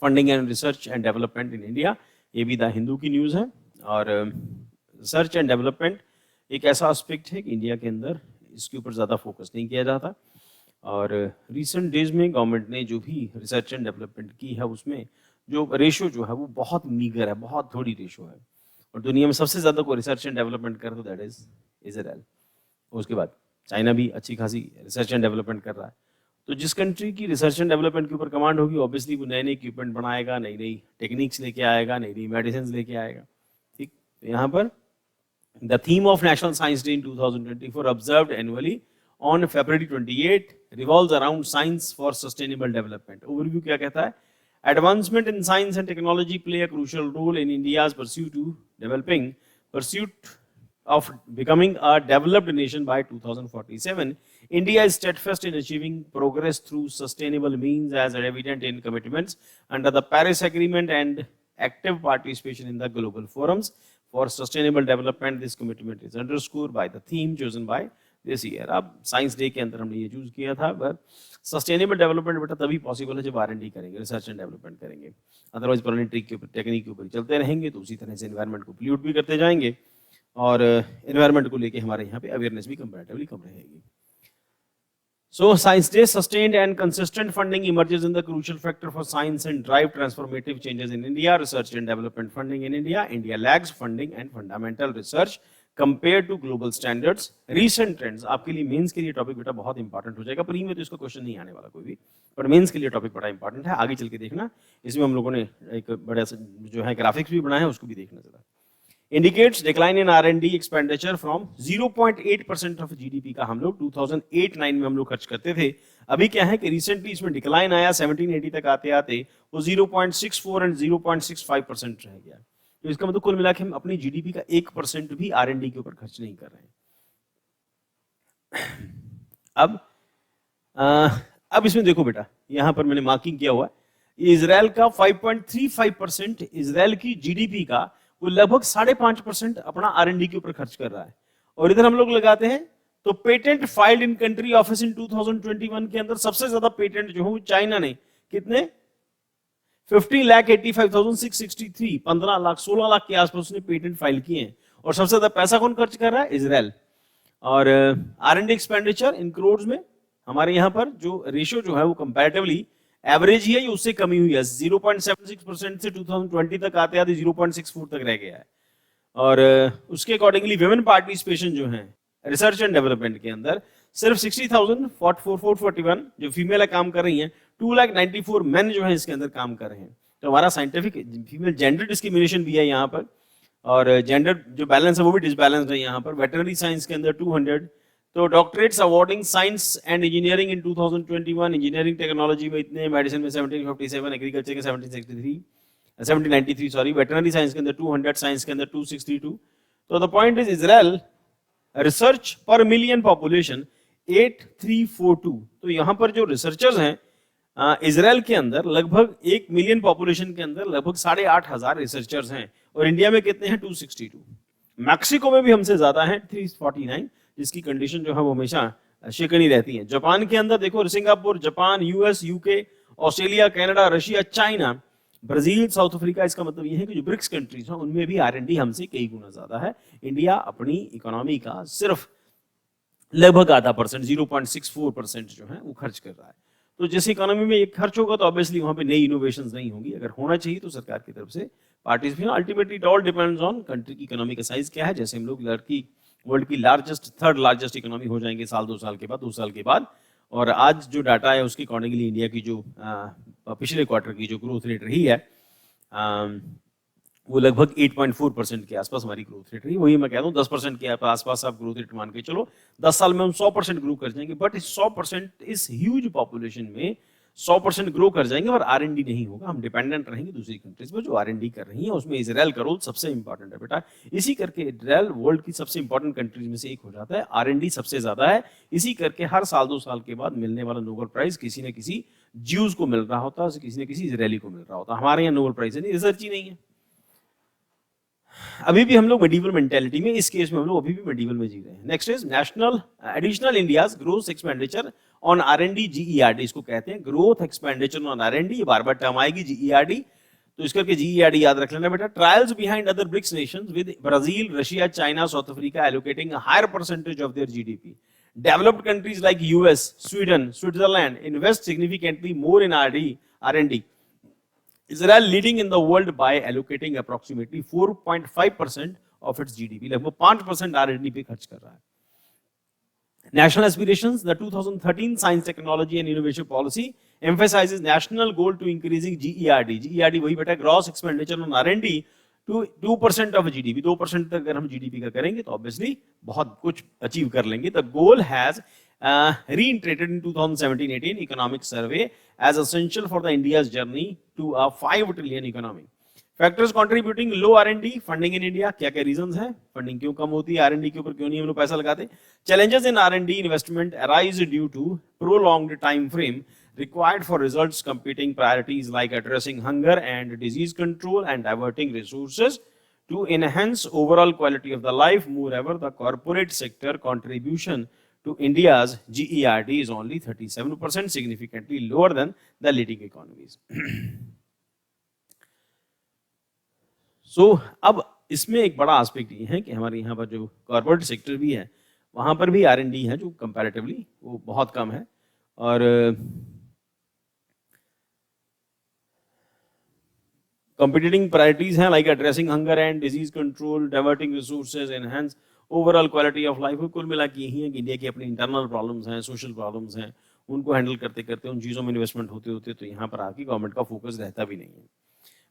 Funding and research and development in India, ये भी the Hindu की न्यूज़ है। और रिसर्च एंड डेवलपमेंट एक ऐसा एस्पेक्ट है कि इंडिया के अंदर इसके ऊपर ज़्यादा फोकस नहीं किया जाता, और रिसेंट डेज में गवर्नमेंट ने जो भी रिसर्च एंड डेवलपमेंट की है उसमें जो रेशो जो है वो बहुत मीगर है, बहुत थोड़ी रेशो है। और दुनिया में सबसे ज़्यादा कोई रिसर्च एंड डेवलपमेंट कर तो दैट इज़ इजराइल। उसके बाद चाइना भी अच्छी खासी रिसर्च एंड डेवलपमेंट कर रहा है। तो जिस कंट्री की रिसर्च एंड डेवलपमेंट के ऊपर कमांड होगी, ऑब्वियसली वो नए नए इक्विपमेंट बनाएगा, नई नई टेक्निक्स लेके आएगा, नई नई मेडिसिन लेके आएगा। ठीक, तो यहाँ पर the theme of national science day in 2024 observed annually on February 28 revolves around science for sustainable development. Overview क्या कहता है? Advancement in science and technology play a crucial role in India's pursuit of becoming a developed nation by 2047. India is steadfast in achieving progress through sustainable means as evident in commitments under the Paris Agreement and active participation in the global forums for sustainable development. This commitment is underscored by the theme chosen by this year. अब science day के अंदर हमने ये choose किया था, but sustainable development बेटा तभी possible है जब R&D करेंगे, रिसर्च एंड डेवलपमेंट करेंगे। अदरवाइज पुरानी ट्रिक के ऊपर, टेक्निक के ऊपर चलते रहेंगे तो उसी तरह से एनवायरनमेंट को पोल्यूट भी करते जाएंगे, और एनवायरनमेंट को लेके हमारे यहाँ पे अवेयरनेस भी कंपैरेटिवली कम रहेगी। So, Science Day sustained and consistent funding emerges in the crucial factor for science and drive transformative changes in India. Research and development funding in India. India lags funding and fundamental research compared to global standards. Recent trends, आपके लिए mains के लिए topic बेटा बहुत important हो जाएगा। Pre में तो इसका क्वेश्चन नहीं आने वाला कोई भी, पर मेंस के लिए टॉपिक बड़ा इंपॉर्टेंट है। आगे चल के देखना, इसमें हम लोगों ने एक बड़ा जो है ग्राफिक्स भी बनाया है, उसको भी देखना जरा। Indicates decline in R&D expenditure from 0.8% of GDP का हम लोग 2008-9 में हम लोग खर्च करते थे। अभी क्या है कि रिसेंटली इसमें डिक्लाइन आया, 1780 तक आते आते वो 0.64 एंड 0.65% रह गया। तो इसका मतलब कुल मिला के हम अपनी जीडीपी का 1% भी R&D के ऊपर खर्च नहीं कर रहे हैं। अब इसमें देखो बेटा, यहां पर मैंने मार्किंग किया हुआ है, इजराइल का 5.35% इजराइल की जीडीपी का वो लगभग 5.5% अपना R&D के ऊपर खर्च कर रहा है। और इधर हम लोग लगाते हैं तो patent filed in country office in 2021 के अंदर सबसे ज्यादा पेटेंट जो है चाइना ने, कितने 15,85,663, 15 लाख 16 लाख के आसपास उसने पेटेंट फाइल किए हैं। और सबसे ज्यादा पैसा कौन खर्च कर रहा है? इजराइल। और R&D एक्सपेंडिचर इन करोड़ में हमारे यहाँ पर जो रेशियो जो है वो कंपैरेटिवली एवरेज ही है, ये उससे कमी हुई है, 0.76% से 2020 तक आते आते 0.64 तक रह गया है। और उसके अकॉर्डिंगली विमेन पार्टिसिपेशन जो है रिसर्च एंड डेवलपमेंट के अंदर सिर्फ 60,441 जो फीमेल काम कर रही हैं, 2,94,000 मेन जो है इसके अंदर काम कर रहे हैं। तो हमारा साइंटिफिक फीमेल जेंडर डिस्क्रिमिनेशन भी है यहाँ पर, और जेंडर जो बैलेंस है वो भी डिसबैलेंस्ड है यहाँ पर। वेटरनरी साइंस के अंदर 200, तो doctorates awarding science and engineering in 2021, engineering technology में इतने, मेडिसिन में 1757, एग्रीकल्चर के 1793 सॉरी, वेटरनरी साइंस के अंदर 200, साइंस के अंदर 262। तो the point is Israel research पर मिलियन पॉपुलेशन 8342। तो यहाँ पर जो रिसर्चर्स हैं इजराइल के अंदर लगभग 1 मिलियन पॉपुलेशन के अंदर लगभग 8,500 रिसर्चर्स हैं, और इंडिया में कितने हैं? 262। मैक्सिको में भी हमसे ज्यादा है 349, जिसकी कंडीशन जो है वो हमेशा शिकनी रहती है। जापान के अंदर देखो, Singapore, Japan, US, UK, Australia, Canada, Russia, China, Brazil, south Africa. इसका मतलब ये है कि जो ब्रिक्स कंट्रीज हैं उनमें भी R&D हमसे कई गुना ज्यादा है। इंडिया अपनी इकोनॉमी का सिर्फ लगभग आधा परसेंट, 0.64% जो है वो खर्च कर रहा है। तो जिस इकोनॉमी में ये खर्च होगा तो ऑब्वियसली वहां पे नई इनोवेशंस नहीं होंगी। अगर होना चाहिए तो सरकार की तरफ से participation, ultimately it all depends on country की इकोनॉमी का साइज क्या है। जैसे हम लोग वर्ल्ड की लार्जेस्ट, थर्ड लार्जेस्ट इकोनॉमी हो जाएंगे साल 2 साल के बाद, 2 साल के बाद। और आज जो डाटा है उसके अकॉर्डिंगली इंडिया की जो पिछले क्वार्टर की जो ग्रोथ रेट रही है वो लगभग 8.4% के आसपास हमारी ग्रोथ रेट रही। वही मैं कहता हूँ 10% के आसपास आप ग्रोथ रेट मान के चलो, 10 साल में हम 100% ग्रो कर जाएंगे। बट 100% इस ह्यूज पॉपुलेशन में 100% ग्रो कर जाएंगे और R&D नहीं होगा, हम डिपेंडेंट रहेंगे दूसरी कंट्रीज पर जो R&D कर रही हैं। उसमें इजराइल का रोल सबसे इंपॉर्टेंट है बेटा। इसी करके इजराइल वर्ल्ड की सबसे इंपॉर्टेंट कंट्रीज में से एक हो जाता है, R&D सबसे ज्यादा है। इसी करके हर साल 2 साल के बाद मिलने वाला नोबेल प्राइज किसी न किसी ज्यूज को मिल रहा होता है, किसी न किसी इजरायली को मिल रहा होता है। हमारे यहाँ नोबेल प्राइज है नहीं, रिसर्च ही नहीं है। अभी भी हम लोग मेडिवल मेंटेलिटी में, इस केस में हम लोग अभी भी मेडिवल में जी रहे हैं। Next is national additional India's growth expenditure on R&D GERD, इसको कहते हैं ग्रोथ एक्सपेंडिचर ऑन आरएनडी, ये बार बार टर्म आएगी जीईआरडी, तो इस करके जीईआरडी याद रख लेना बेटा। Trials behind other BRICS nations with Brazil, Russia, China, South Africa allocating a higher percentage of their GDP. Developed countries like US, Sweden, Switzerland invest significantly more in R&D. Israel leading in the world by allocating approximately 4.5% of its GDP, लगभग 5% R&D पे खर्च कर रहा है। National aspirations, the 2013 Science, Technology and Innovation Policy emphasizes national goal to increasing GERD. GERD वही बेटा gross expenditure on R&D to 2% of GDP, 2% तक अगर हम GDP का करेंगे तो obviously बहुत कुछ अचीव कर लेंगे। The goal has reiterated in 2017-18 economic survey as essential for the India's journey to a 5 trillion economy. Factors contributing low R&D funding in India, क्या क्या reasons हैं, funding क्यों कम होती है, R&D के ऊपर क्यों नहीं हम लोग पैसा लगाते। Challenges in R&D investment arise due to prolonged time frame required for results, competing priorities like addressing hunger and disease control and diverting resources to enhance overall quality of the life. Moreover, the corporate sector contribution to India's GERD is only 37%, significantly lower than the leading economies. So, अब इसमें एक बड़ा aspect ये है कि हमारे यहाँ पर जो कॉर्पोरेट सेक्टर भी है वहाँ पर भी R&D है जो कंपैरेटिवली वो बहुत कम है, और competing priorities हैं like addressing hunger and disease control, diverting resources, enhance overall quality of life। कुल मिला के यही है कि इंडिया की अपनी इंटरनल प्रॉब्लम्स हैं, सोशल प्रॉब्लम्स हैं, उनको हैंडल करते करते उन चीज़ों में इन्वेस्टमेंट होते होते तो यहाँ पर आके गवर्नमेंट का फोकस रहता भी नहीं है।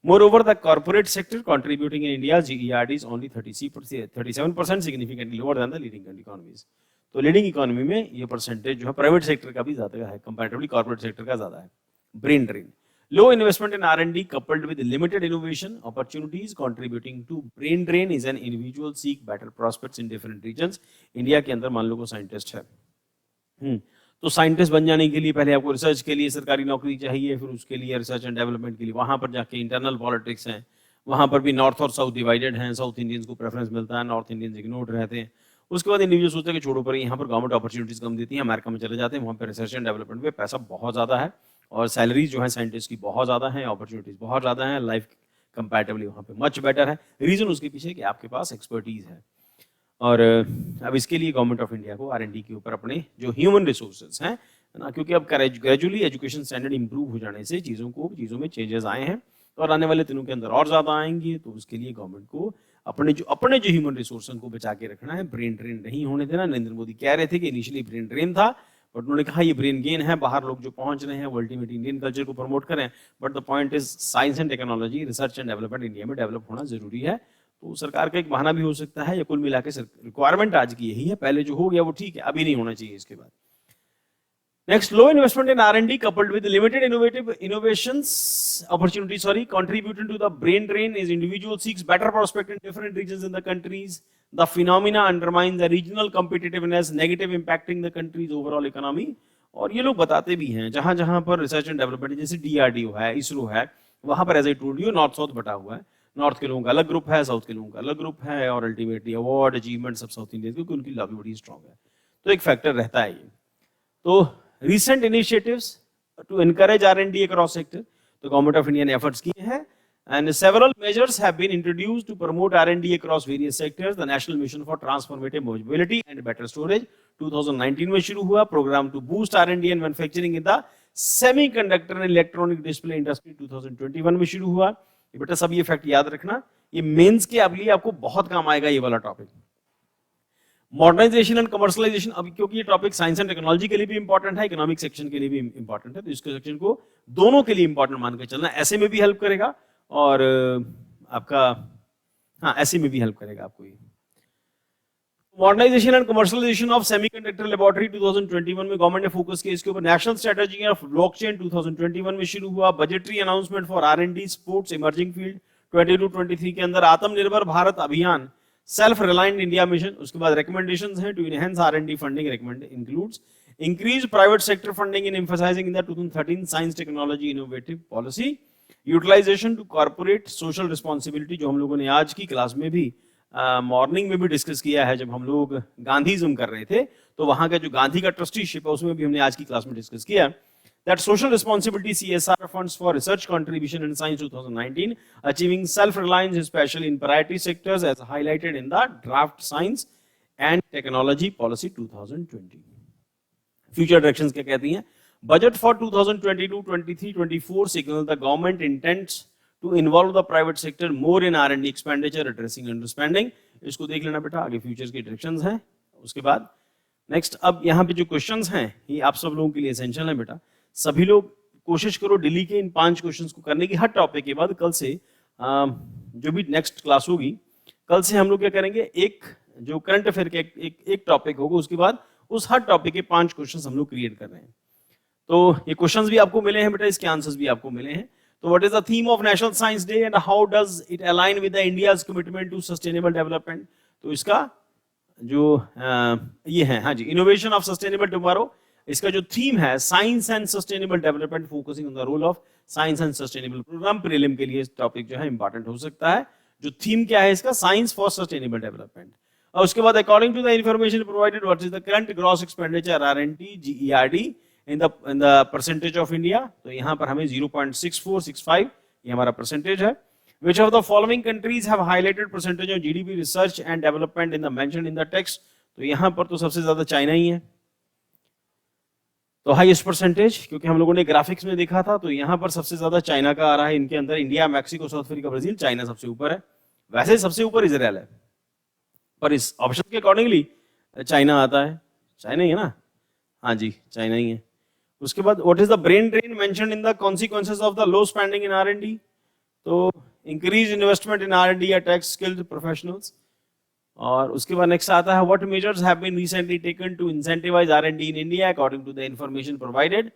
Moreover, the corporate sector contributing in India GERD is only 37%, significantly lower than the leading economies। तो लीडिंग इकोनॉमी में ये परसेंटेज जो है प्राइवेट सेक्टर का भी ज्यादा है, कंपैरेटिवली कॉर्पोरेट सेक्टर का ज्यादा है। Brain drain, low investment in R&D coupled with limited innovation opportunities contributing to brain drain is an individual seek better prospects in different regions। India के अंदर मान लो को साइंटिस्ट है, तो साइंटिस्ट बन जाने के लिए पहले आपको रिसर्च के लिए सरकारी नौकरी चाहिए, फिर उसके लिए रिसर्च एंड डेवलपमेंट के लिए वहाँ पर जाके इंटरनल पॉलिटिक्स हैं, वहाँ पर भी नॉर्थ और साउथ डिवाइडेड हैं, साउथ इंडियंस को प्रेफरेंस मिलता है, नॉर्थ इंडियंस इग्नोर्ड रहते हैं। उसके बाद इंडिविजुअल सोचते हैं कि छोड़ो पर यहाँ पर गवर्नमेंट अपॉर्चुनिटीज कम देती है, अमेरिका में चले जाते हैं, वहाँ पर रिसर्च एंड डेवलपमेंट में पैसा बहुत ज़्यादा है और सैलरीज जो है साइंटिस्ट की बहुत ज़्यादा है, अपॉर्चुनिटीज बहुत ज़्यादा है, लाइफ कंपैरेटिवली वहाँ पे मच बेटर है। रीज़न उसके पीछे कि आपके पास एक्सपर्टीज है, और अब इसके लिए गवर्नमेंट ऑफ इंडिया को R&D के ऊपर अपने जो ह्यूमन रिसोर्सेज हैं ना, क्योंकि अब ग्रेजुअली एजुकेशन स्टैंडर्ड इंप्रूव हो जाने से चीज़ों में चेंजेस आए हैं और आने वाले दिनों के अंदर और ज़्यादा आएंगे, तो उसके लिए गवर्नमेंट को अपने जो ह्यूमन रिसोर्स को बचा के रखना है, ब्रेन ड्रेन नहीं होने देना। नरेंद्र मोदी कह रहे थे कि इनिशियली ब्रेन ड्रेन था, बट उन्होंने कहा ये ब्रेन गेन है, बाहर लोग जो पहुंच रहे हैं वो अल्टीमेटली इंडियन कल्चर को प्रमोट करें, but the point is science and technology, research and development India में डेवलप होना जरूरी है। तो सरकार का एक बहाना भी हो सकता है, या कुल मिला के रिक्वायरमेंट आज की यही है, पहले जो हो गया वो ठीक है, अभी नहीं होना चाहिए इसके बाद। Next, low investment in R&D coupled with limited innovations opportunities, contributing to the brain drain is individual seeks better prospect in different regions in the countries. The phenomena undermines the regional competitiveness, negative impacting the country's overall economy। और ये लोग बताते भी हैं जहां जहां पर research and development जैसे DRDO है, इसरो है, वहां पर as I told you north south बटा हुआ है, नॉर्थ के लोगों का अलग ग्रुप है, साउथ के लोगों का अलग ग्रुप है, और अल्टीमेटली अवार्ड अचीवमेंट सब साउथ इंडियन, क्योंकि उनकी लॉबी बड़ी स्ट्रॉन्ग है, तो एक फैक्टर रहता है ये। तो recent initiatives to encourage R&D across sector, the government of India ने efforts किए हैं, and several measures have been introduced to promote R&D across various sectors। The National Mission for Transformative Mobility and Better Storage 2019 में शुरू हुआ, program to boost R&D and manufacturing in the semiconductor and electronic display industry 2021 में शुरू हुआ। ये बेटा सब ये फैक्ट याद रखना, ये मेंस के अब लिए आपको बहुत काम आएगा ये वाला टॉपिक। मॉडर्नाइजेशन एंड कमर्शलाइजेशन, अब क्योंकि ये टॉपिक साइंस एंड टेक्नोलॉजी के लिए भी इंपॉर्टेंट है, इकोनॉमिक सेक्शन के लिए भी इंपॉर्टेंट है, तो इसके सेक्शन को दोनों के लिए इंपॉर्टेंट मान के चलना। ऐसे में भी हेल्प करेगा और आपका ऐसे में भी हेल्प करेगा आपको ये। Modernisation and commercialisation of semiconductor laboratory 2021 में गवर्नमेंट ने फोकस किया इसके ऊपर। नेशनल स्ट्रेटजी ऑफ ब्लॉकचेन 2021 में शुरू हुआ। Budgetary announcement for R&D sports emerging field 22-23 के अंदर। आत्मनिर्भर भारत अभियान, सेल्फ रिलायंट इंडिया मिशन, उसके बाद रिकमेंडेशंस हैं to enhance R&D funding, recommend includes increase private sector funding in emphasising in the 2013 science technology innovative policy. Utilisation to corporate social responsibility, जो हम लोगों ने आज की क्लास में भी मॉर्निंग में भी डिस्कस किया है, जब हम लोग गांधीज्म कर रहे थे, तो वहां का जो गांधी का ट्रस्टीशिप है उसमें भी हमने आज की क्लास में डिस्कस किया that social responsibility CSR funds for research contribution in science 2019 achieving self-reliance especially in priority sectors as highlighted in the draft science and technology policy 2020. Future directions क्या कहती हैं? Budget for 2022, 23, 24 signal the government intends to involve the private sector more in R&D expenditure addressing underspending. इसको देख लेना बेटा, आगे futures की directions हैं। उसके बाद नेक्स्ट, अब यहाँ पे जो क्वेश्चंस हैं ये आप सब लोगों के लिए एसेंशियल है बेटा। सभी लोग कोशिश करो दिल्ली के इन 5 क्वेश्चंस को करने की हर टॉपिक के बाद। कल से जो भी नेक्स्ट क्लास होगी, कल से हम लोग क्या करेंगे, एक जो करंट अफेयर के एक टॉपिक होगा, उसके बाद उस हर टॉपिक के 5 क्वेश्चंस हम लोग क्रिएट कर रहे हैं। तो ये क्वेश्चंस भी आपको मिले हैं बेटा, इसके आंसर्स भी आपको मिले हैं। तो what is the theme of national science day and how does it align with the India's commitment to sustainable development? तो इसका जो ये है, हाँ जी, इनोवेशन ऑफ सस्टेनेबल टुमारो। इसका जो थीम है science and sustainable development, focusing on the role of science and sustainable programme. Prelim के लिए इस टॉपिक जो है इंपॉर्टेंट हो सकता है। जो थीम क्या है इसका, साइंस फॉर सस्टेनेबल डेवलपमेंट। और उसके बाद according to the information provided what is the current gross expenditure R&D GERD in the percentage of India. तो यहाँ पर हमें 0.6465 ये हमारा परसेंटेज है। Which of the following countries have highlighted percentage of GDP research and development in the mentioned in the text? तो यहाँ पर तो सबसे ज्यादा चाइना ही है, तो हाईएस्ट परसेंटेज, क्योंकि हम लोगों ने ग्राफिक्स में देखा था, तो यहाँ पर सबसे ज्यादा चाइना का आ रहा है। इनके अंदर India, Mexico, south Africa, Brazil, China सबसे ऊपर है। वैसे सबसे ऊपर इजराइल है, पर इस ऑप्शन के अकॉर्डिंगली चाइना आता है। चाइना ही है ना? हाँ जी, चाइना ही है। उसके बाद what is the brain drain mentioned in the consequences of the low spending in R&D? तो इंक्रीज इन्वेस्टमेंट इन R&D या टैक्स स्किल्ड प्रोफेशनल्स। और उसके बाद नेक्स्ट आता है what measures have been recently taken to incentivise R&D in India according to the information provided?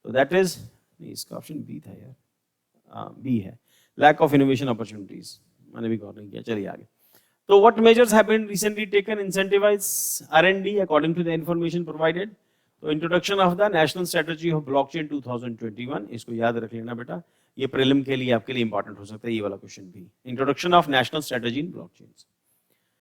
तो that is, इसका option B था यार, बी है, लैक ऑफ इनोवेशन अपॉर्चुनिटीज। मैंने भी गौर नहीं किया, चलिए आगे। तो what measures have been recently taken incentivize R&D according to the information provided? तो introduction of the national strategy of blockchain 2021, इसको याद रख लेना बेटा, ये प्रीलिम के लिए आपके लिए इंपॉर्टेंट हो सकता है ये वाला क्वेश्चन भी। Introduction of national strategy in blockchains.